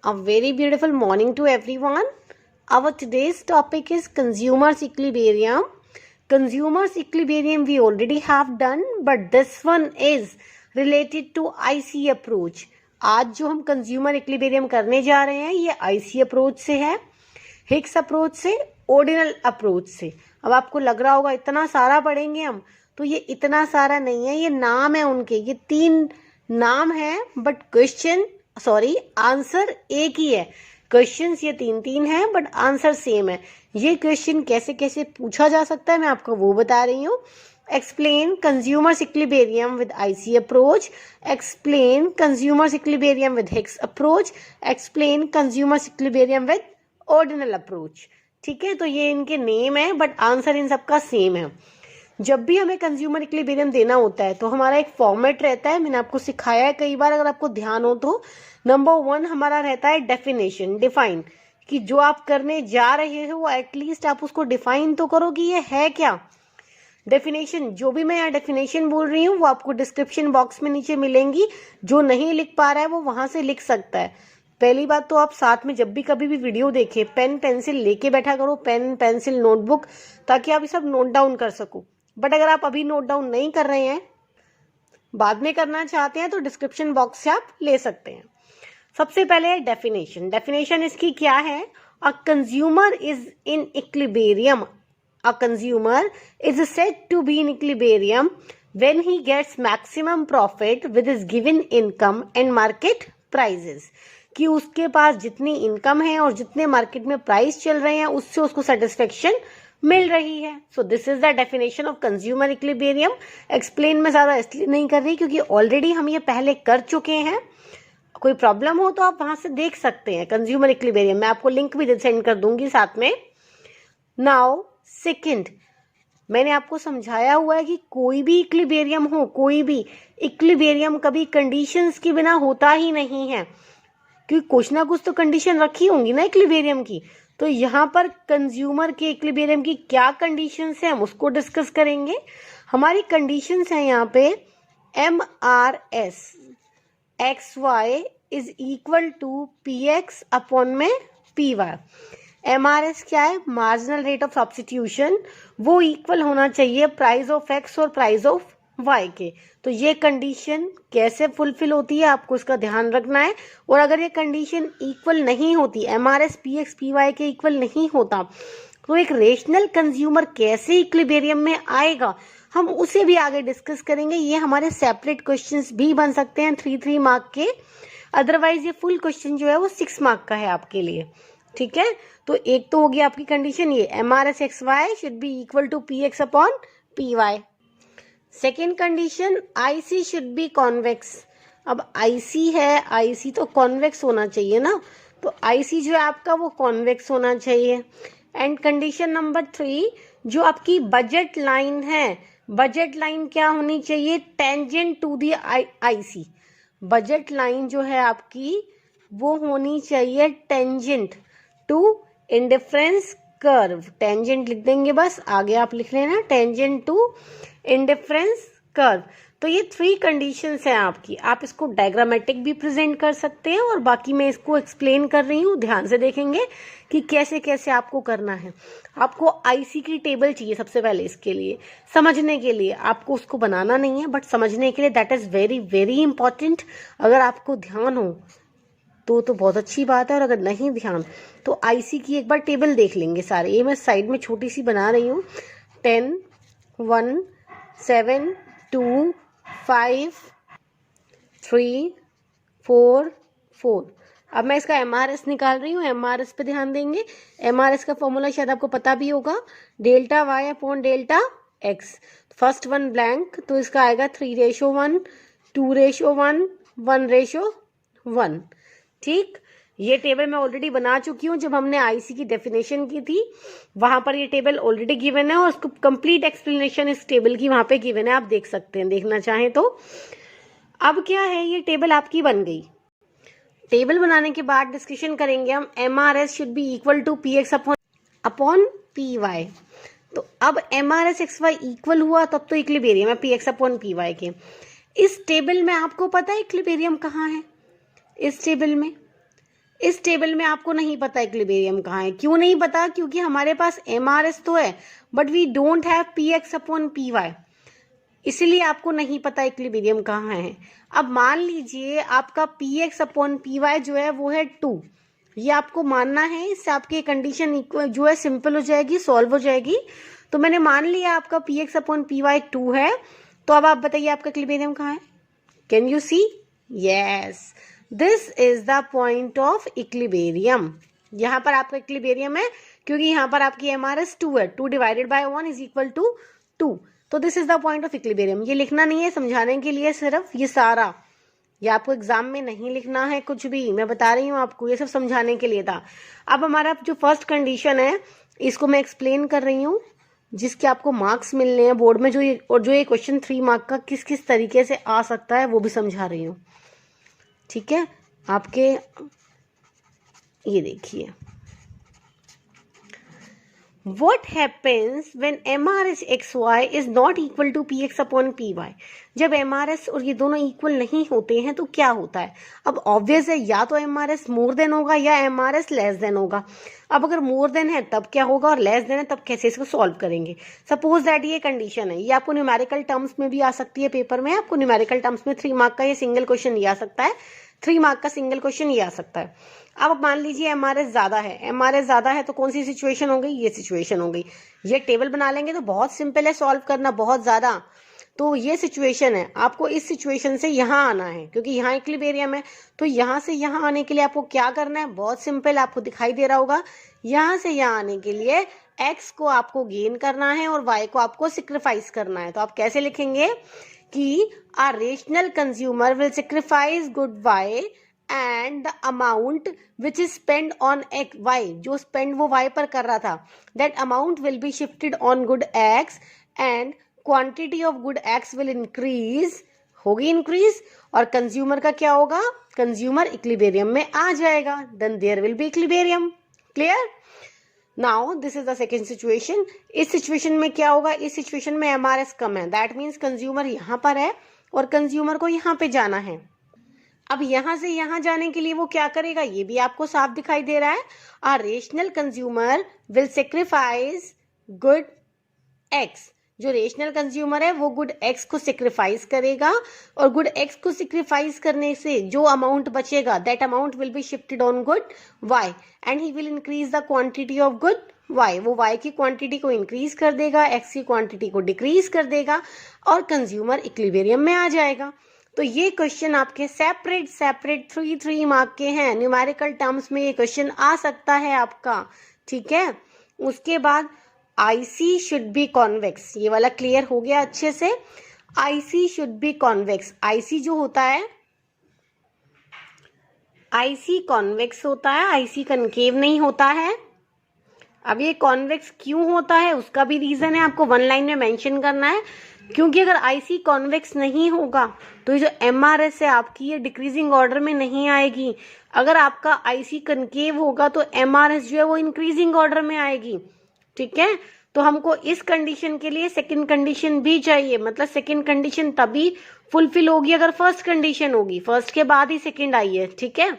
A very beautiful morning to everyone. Our today's topic is consumers equilibrium. Consumers equilibrium we already have done, but this one is related to IC approach. आज जो हम consumer equilibrium करने जा रहे हैं ये IC approach से है, हिग्स अप्रोच से, ऑर्डिनल अप्रोच से. अब आपको लग रहा होगा इतना सारा पढ़ेंगे हम, तो ये इतना सारा नहीं है, ये नाम है उनके, ये 3 नाम है बट आंसर एक ही है. क्वेश्चंस ये 3 है बट आंसर सेम है. ये क्वेश्चन कैसे कैसे पूछा जा सकता है मैं आपको वो बता रही हूँ. Explain consumers equilibrium with IC approach, explain consumers equilibrium with Higgs approach, explain consumers equilibrium with ordinal approach. ठीक है, तो ये इनके नेम है बट आंसर इन सबका सेम है. जब भी हमें कंज्यूमर इक्विलिब्रियम देना होता है तो हमारा एक फॉर्मेट रहता है, मैंने आपको सिखाया है कई बार, अगर आपको ध्यान हो तो. नंबर 1 हमारा रहता है डेफिनेशन, डिफाइन, कि जो आप करने जा रहे हो एटलीस्ट आप उसको डिफाइन तो करो कि ये है क्या. डेफिनेशन, जो भी मैं यहाँ डेफिनेशन बोल रही हूँ वो आपको डिस्क्रिप्शन बॉक्स में नीचे मिलेंगी. जो नहीं लिख पा रहा है वो वहां से लिख सकता है. पहली बात तो आप साथ में जब भी कभी भी वीडियो देखें पेन पेंसिल लेके बैठा करो, पेन पेंसिल नोटबुक, ताकि आप ये सब नोट डाउन कर सको. बट अगर आप अभी नोट डाउन नहीं कर रहे हैं, बाद में करना चाहते हैं, तो डिस्क्रिप्शन बॉक्स से आप ले सकते हैं. सबसे पहले डेफिनेशन. डेफिनेशन इसकी क्या है? A consumer is in equilibrium. A consumer is said to be in equilibrium when he gets maximum profit with his given income and market prices. कि उसके पास जितनी इनकम है और जितने मार्केट में प्राइस चल रहे हैं उससे उसको सेटिस्फेक्शन मिल रही है. So this is the definition of consumer equilibrium. Explain में ज्यादा इसलिए नहीं कर रही क्योंकि ऑलरेडी हम ये पहले कर चुके हैं. कोई प्रॉब्लम हो तो आप वहां से देख सकते हैं कंज्यूमर इक्विलिब्रियम. मैं आपको लिंक भी सेंड कर दूंगी साथ में. नाउ सेकंड, मैंने आपको समझाया हुआ है कि कोई भी इक्विलिब्रियम हो, कोई भी इक्विलिब्रियम कभी कंडीशंस के बिना होता ही नहीं है, क्योंकि कुछ ना कुछ तो कंडीशन रखी होंगी ना इक्विलिब्रियम की. तो यहाँ पर कंज्यूमर के इक्विलिब्रियम की क्या कंडीशंस है हम उसको डिस्कस करेंगे. हमारी कंडीशंस है यहाँ पे MRS XY is equal to PX upon में PY. MRS क्या है? Marginal rate of substitution. वो इक्वल होना चाहिए प्राइस ऑफ X और प्राइस ऑफ Y के. तो ये कंडीशन कैसे फुलफिल होती है आपको इसका ध्यान रखना है. और अगर ये कंडीशन इक्वल नहीं होती, MRS PX PY के इक्वल नहीं होता, तो एक रेशनल कंज्यूमर कैसे इक्विलिब्रियम में आएगा हम उसे भी आगे डिस्कस करेंगे. ये हमारे सेपरेट क्वेश्चंस भी बन सकते हैं 3 मार्क के. अदरवाइज ये फुल क्वेश्चन जो है वो 6 मार्क का है आपके लिए. ठीक है, तो एक तो होगी आपकी कंडीशन ये MRS XY should be equal to PX upon PY. Second condition IC should be convex. अब IC है, IC तो कॉन्वेक्स होना चाहिए ना, तो IC जो है आपका वो कॉन्वेक्स होना चाहिए. एंड कंडीशन नंबर 3, जो आपकी बजट लाइन है, बजट लाइन क्या होनी चाहिए? Tangent to the IC. Budget line जो है आपकी वो होनी चाहिए tangent to indifference curve. Tangent लिख देंगे बस, आगे आप लिख लेना टेंजेंट टू इंडिफरेंस कर्व. तो ये 3 कंडीशंस हैं आपकी. आप इसको डायग्रामेटिक भी प्रेजेंट कर सकते हैं और बाकी मैं इसको एक्सप्लेन कर रही हूँ, ध्यान से देखेंगे कि कैसे कैसे आपको करना है. आपको IC की टेबल चाहिए सबसे पहले. इसके लिए समझने के लिए आपको उसको बनाना नहीं है, बट समझने के लिए that is very very important. अगर आपको ध्यान हो तो बहुत अच्छी बात है, और अगर नहीं ध्यान तो IC की एक बार टेबल देख लेंगे सारे. ये मैं साइड में छोटी सी बना रही हूँ. 10 1 7 2 5 3 4 4. अब मैं इसका MRS निकाल रही हूँ. MRS पे ध्यान देंगे. MRS का फॉर्मूला शायद आपको पता भी होगा, delta Y upon delta X. First 1 blank, तो इसका आएगा 3:1, 2:1, 1:1. ठीक, ये टेबल मैं ऑलरेडी बना चुकी हूँ जब हमने IC की डेफिनेशन की थी. वहां पर ये टेबल ऑलरेडी गिवन है और उसको कंप्लीट एक्सप्लेनेशन इस टेबल की वहां पे गिवन है, आप देख सकते हैं देखना चाहें तो. अब क्या है, ये टेबल आपकी बन गई. टेबल बनाने के बाद डिस्कशन करेंगे हम MRS should be equal to PX upon PY. तो अब MRS XY इक्वल हुआ तब तो इक्विलिब्रियम है PX अपॉन PY के. इस टेबल में आपको पता है इक्विलिब्रियम कहाँ है? इस टेबल में इस टेबल में आपको नहीं पता इक्विलिब्रियम कहाँ है। क्यों नहीं पता? क्योंकि हमारे पास MRS तो है but we don't have PX upon PY, इसलिए आपको नहीं पता इक्विलिब्रियम कहाँ है। अब मान लीजिए आपका PX अपॉन PY जो है वो है 2, ये आपको मानना है, इससे आपकी कंडीशन जो है सिंपल हो जाएगी, सॉल्व हो जाएगी। तो मैंने मान लिया आपका PX अपॉन PY 2 है। तो अब आप बताइए आपका इक्विलिब्रियम कहाँ है? Can you see? Yes, this is the point of equilibrium. यहाँ पर आपका इक्विलिब्रियम है क्योंकि यहाँ पर आपकी MRS 2 है, 2 divided by 1 is equal to 2। तो this is the point of equilibrium. ये लिखना नहीं है, समझाने के लिए सिर्फ, ये सारा, ये आपको एग्जाम में नहीं लिखना है कुछ भी, मैं बता रही हूँ आपको, ये सब समझाने के लिए था। अब हमारा जो फर्स्ट कंडीशन है इसको मैं एक्सप्लेन कर रही हूँ, जिसके आपको मार्क्स मिलने हैं बोर्ड में, जो ये क्वेश्चन 3 मार्क का किस किस तरीके से आ सकता है वो भी समझा रही हूँ। ठीक है, आपके ये देखिए, What happens when MRS XY is not equal to PX upon PY? जब MRS और ये दोनों इक्वल नहीं होते हैं तो क्या होता है? अब ऑब्वियस है, या तो MRS मोर देन होगा या MRS लेस देन होगा। अब अगर मोर देन है तब क्या होगा और लेस देन है तब कैसे इसको सॉल्व करेंगे? सपोज दैट ये कंडीशन है, ये आपको न्यूमेरिकल टर्म्स में भी आ सकती है, पेपर में आपको न्यूमेरिकल टर्म्स में 3 मार्क का ये सिंगल क्वेश्चन ये आ सकता है, 3 मार्क का सिंगल क्वेश्चन ये आ सकता है। अब मान लीजिए MRS ज्यादा है, MRS ज्यादा है तो कौन सी सिचुएशन हो गई? ये सिचुएशन हो गई। ये टेबल बना लेंगे तो बहुत सिंपल है सॉल्व करना, बहुत ज्यादा। तो ये सिचुएशन है, आपको इस सिचुएशन से यहाँ आना है क्योंकि यहाँ इक्विलिब्रियम है। तो यहाँ से यहाँ आने के लिए आपको क्या करना है? बहुत सिंपल, आपको दिखाई दे रहा होगा। यहाँ से यहाँ आने के लिए x को आपको गेन करना है और y को आपको सेक्रीफाइस करना है। तो आप कैसे लिखेंगे कि a rational consumer will sacrifice good Y and the amount which is spent on X Y, जो spend वो Y पर कर रहा था, that amount will be shifted on good X and quantity of good X will increase, होगी increase, और consumer का क्या होगा? कंज्यूमर इक्विलिब्रियम में आ जाएगा, then there will be equilibrium. Clear? Now this is the second situation. इस situation में क्या होगा? इस सिचुएशन में MRS कम है, दैट मीन्स कंज्यूमर यहाँ पर है और कंज्यूमर को यहाँ पे जाना है। अब यहाँ से यहाँ जाने के लिए वो क्या करेगा? ये भी आपको साफ दिखाई दे रहा है। A rational consumer will sacrifice good X, जो रेशनल कंज्यूमर है वो गुड X को सेक्रीफाइस करेगा और गुड X को सेक्रीफाइस करने से जो अमाउंट बचेगा that amount will be shifted on good Y and he will increase the quantity of good Y, वो Y की क्वांटिटी को इंक्रीज कर देगा, X की क्वांटिटी को डिक्रीज कर देगा और कंज्यूमर इक्विलिब्रियम में आ जाएगा। तो ये क्वेश्चन आपके सेपरेट 3 मार्क के हैं, न्यूमेरिकल टर्म्स में ये क्वेश्चन आ सकता है आपका। ठीक है, उसके बाद IC शुड बी कॉन्वेक्स, ये वाला क्लियर हो गया अच्छे से। IC should be convex, IC जो होता है IC कॉन्वेक्स होता है, IC कनकेव नहीं होता है। अब ये कॉन्वेक्स क्यों होता है उसका भी रीजन है, आपको 1 लाइन में मेंशन करना है। क्योंकि अगर IC कॉन्वेक्स नहीं होगा तो ये जो MRS है आपकी ये डिक्रीजिंग ऑर्डर में नहीं आएगी। अगर आपका IC कनकेव होगा तो MRS जो है वो इंक्रीजिंग ऑर्डर में आएगी। ठीक है, तो हमको इस कंडीशन के लिए सेकंड कंडीशन भी चाहिए, मतलब सेकंड कंडीशन तभी फुलफिल होगी अगर फर्स्ट कंडीशन होगी, फर्स्ट के बाद ही सेकंड आई है। ठीक है,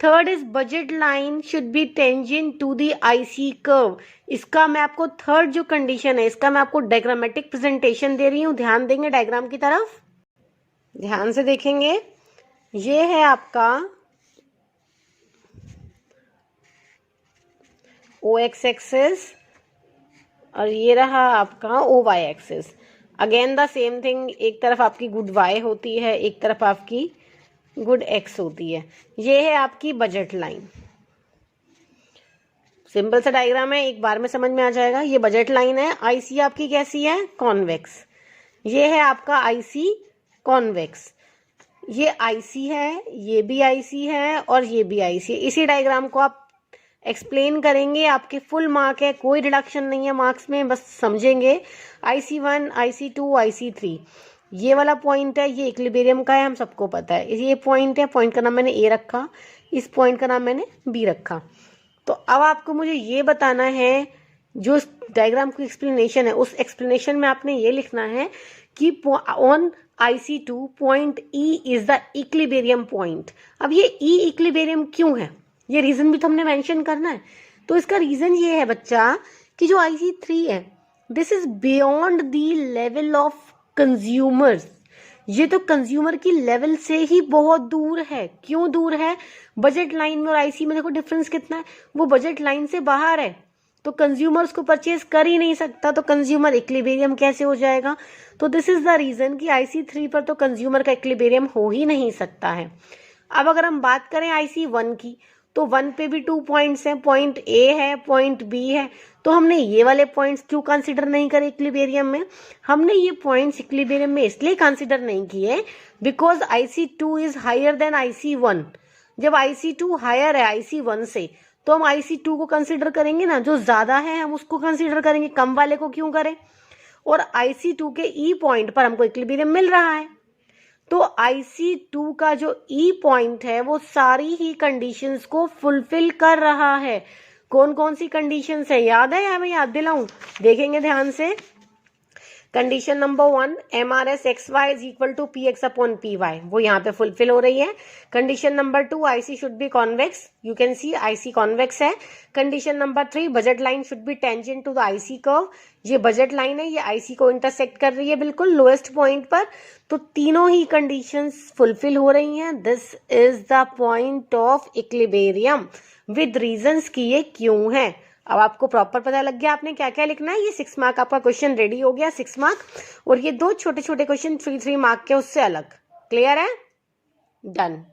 third is budget line should be tangent to the IC curve. इसका मैं आपको थर्ड जो कंडीशन है इसका मैं आपको डायग्रामेटिक प्रेजेंटेशन दे रही हूँ, ध्यान देंगे डायग्राम की तरफ, ध्यान से देखेंगे। ये है आपका OX एक्सिस और ये रहा आपका OY axis. Again the same thing, एक तरफ आपकी गुड Y होती है, एक तरफ आपकी गुड X होती है। ये है आपकी बजट लाइन, सिंपल सा डायग्राम है, एक बार में समझ में आ जाएगा। ये बजट लाइन है, IC आपकी कैसी है? कॉन्वेक्स। ये है आपका IC कॉन्वेक्स, ये IC है, ये भी IC है और ये भी IC है। इसी डायग्राम को आप एक्सप्लेन करेंगे, आपके फुल मार्क है, कोई रिडक्शन नहीं है मार्क्स में, बस समझेंगे। IC1, IC2, IC3, ये वाला पॉइंट है, ये इक्विलिब्रियम का है, हम सबको पता है। ये पॉइंट है, पॉइंट का नाम मैंने A रखा, इस पॉइंट का नाम मैंने B रखा। तो अब आपको मुझे ये बताना है, जो डायग्राम की एक्सप्लेनेशन है उस एक्सप्लेनेशन में आपने ये लिखना है कि on IC2 point E is the equilibrium point. अब ये E इक्विलिब्रियम क्यों है? ये रीजन भी तो हमने मेंशन करना है। तो इसका रीजन ये है बच्चा कि जो IC3 है this is beyond the level of consumers. ये तो कंज्यूमर की लेवल से ही बहुत दूर है। क्यों दूर है? बजट लाइन में और IC में देखो डिफरेंस कितना है, वो बजट लाइन से बाहर है तो कंज्यूमर उसको परचेज कर ही नहीं सकता, तो कंज्यूमर इक्विलिब्रियम कैसे हो जाएगा? तो दिस इज द रीजन कि IC3 पर तो कंज्यूमर का इक्विलिब्रियम हो ही नहीं सकता है। अब अगर हम बात करें IC1 की, तो 1 पे भी 2 पॉइंट्स हैं, पॉइंट A है, पॉइंट B है, तो हमने ये वाले पॉइंट्स क्यों कंसीडर नहीं करे इक्विलिब्रियम में? हमने ये पॉइंट्स इक्विलिब्रियम में इसलिए कंसीडर नहीं किए because IC2 is higher than IC1। जब IC2 हायर है IC1 से तो हम IC2 को कंसीडर करेंगे ना, जो ज्यादा है हम उसको कंसीडर करेंगे, कम वाले को क्यों करें? और IC2 के E पॉइंट पर हमको इक्विलिब्रियम मिल रहा है, तो IC2 का जो E पॉइंट है वो सारी ही कंडीशंस को फुलफिल कर रहा है। कौन कौन सी कंडीशंस है याद है या मैं याद दिलाऊं? देखेंगे ध्यान से। Condition number 1, MRS XY is equal to PX upon PY, वो यहाँ पे फुलफिल हो रही है। Condition number 2, IC should be convex, you can see IC convex है। Condition number 3, budget line should be tangent to the IC curve, ये budget line है, ये IC को इंटरसेक्ट कर रही है बिल्कुल लोएस्ट पॉइंट पर। तो तीनों ही कंडीशंस फुलफिल हो रही हैं। This is the point of equilibrium with reasons कि ये क्यों है। अब आपको प्रॉपर पता लग गया आपने क्या क्या लिखना है। ये 6 मार्क आपका क्वेश्चन रेडी हो गया, 6 मार्क, और ये 2 छोटे छोटे क्वेश्चन 3 मार्क के उससे अलग। क्लियर है? डन।